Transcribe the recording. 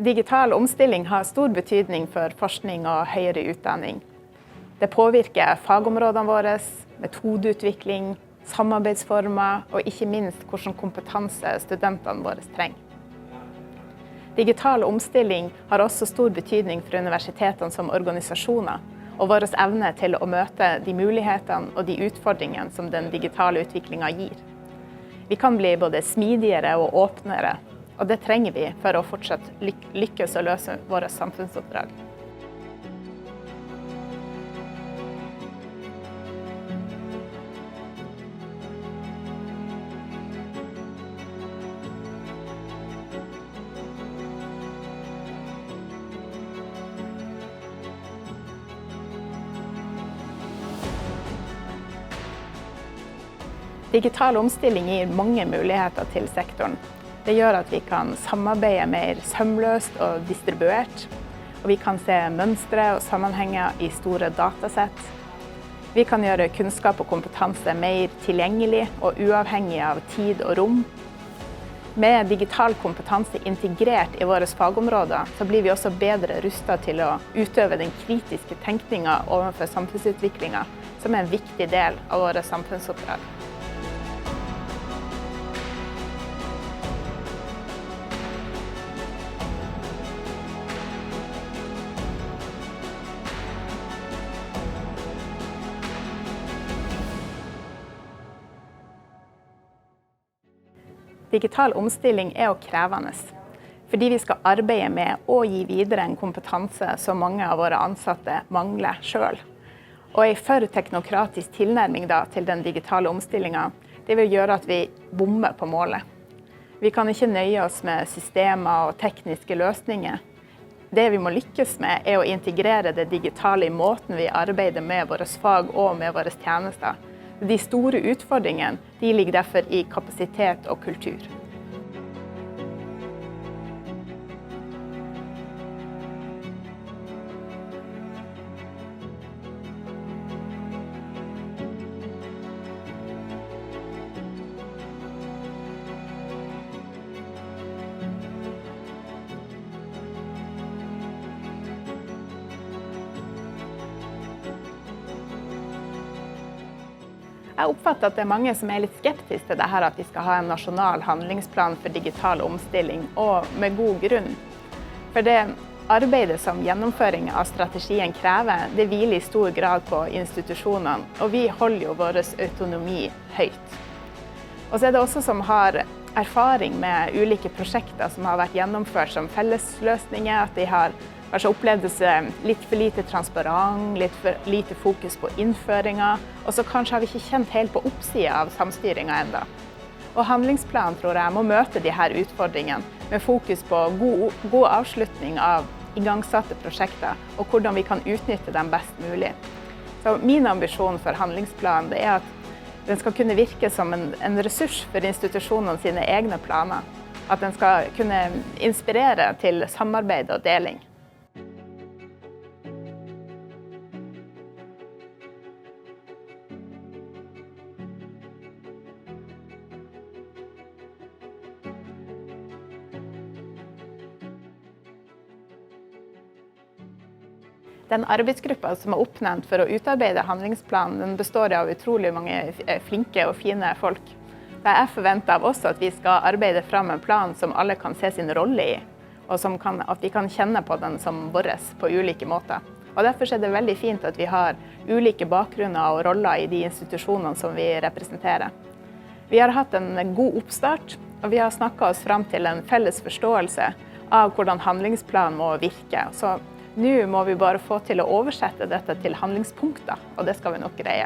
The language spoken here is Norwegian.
Digital omstilling har stor betydning for forskning og høyere utdanning. Det påvirker fagområdene våre, metodeutvikling, samarbeidsformer og ikke minst hvilken kompetanse studentene våre trenger. Digital omstilling har også stor betydning for universitetene som organisasjoner, og vår evne til å møte de mulighetene og de utfordringene som den digitale utviklingen gir. Vi kan bli både smidigere og åpnere, og det trenger vi for å fortsatt lykkes å løse våre samfunnsoppdrag. Digital omstilling gir mange muligheter til sektoren. Det gjør at vi kan samarbeide mer sømløst og distribuert, og vi kan se mønstre og sammenhenger i store datasett. Vi kan gjøre kunnskap og kompetanse mer tilgjengelig og uavhengig av tid og rom. Med digital kompetanse integrert i våre fagområder, så blir vi også bedre rustet til å utøve den kritiske tenkningen overfor samfunnsutviklingen, som er en viktig del av våre samfunnsoppdrag. Digital omstilling er jo krevende, fordi vi skal arbeide med å gi videre en kompetanse som mange av våre ansatte mangler selv. Og en for teknokratisk tilnærming til den digitale omstillingen, det vil gjøre at vi bommer på målet. Vi kan ikke nøye oss med systemer og tekniske løsninger. Det vi må lykkes med er å integrere det digitale i måten vi arbeider med våre fag og med våre tjenester. De store utfordringene ligger derfor i kapasitet og kultur. Jeg oppfatter at det er mange som er litt skeptiske til dette at vi skal ha en nasjonal handlingsplan for digital omstilling, og med god grunn. For det arbeidet som gjennomføring av strategien krever, det hviler i stor grad på institusjonene, og vi holder jo vår autonomi høyt. Og så er det også som har erfaring med ulike prosjekter som har vært gjennomført som fellesløsninger, at de har kanskje opplevdes litt for lite transparent, litt for lite fokus på innføringer, og så kanskje har vi ikke kjent helt på oppsiden av samstyringen enda. Og handlingsplanen, tror jeg, må møte de her utfordringene med fokus på god avslutning av igangsatte prosjekter, og hvordan vi kan utnytte dem best mulig. Så min ambisjon for handlingsplanen, det er at den skal kunne virke som en ressurs for institusjonene sine egne planer. At den skal kunne inspirere til samarbeid og deling. Den arbeidsgruppa som er oppnevnt for å utarbeide handlingsplanen, den består av utrolig mange flinke og fine folk. Jeg forventer av oss at vi skal arbeide fram en plan som alle kan se sin rolle i, og at vi kan kjenne på den som vår på ulike måter. Og derfor er det veldig fint at vi har ulike bakgrunner og roller i de institusjonene som vi representerer. Vi har hatt en god oppstart, og vi har snakket oss fram til en felles forståelse av hvordan handlingsplanen må virke. Så nå må vi bare få til å oversette dette til handlingspunkter, og det skal vi nok greie.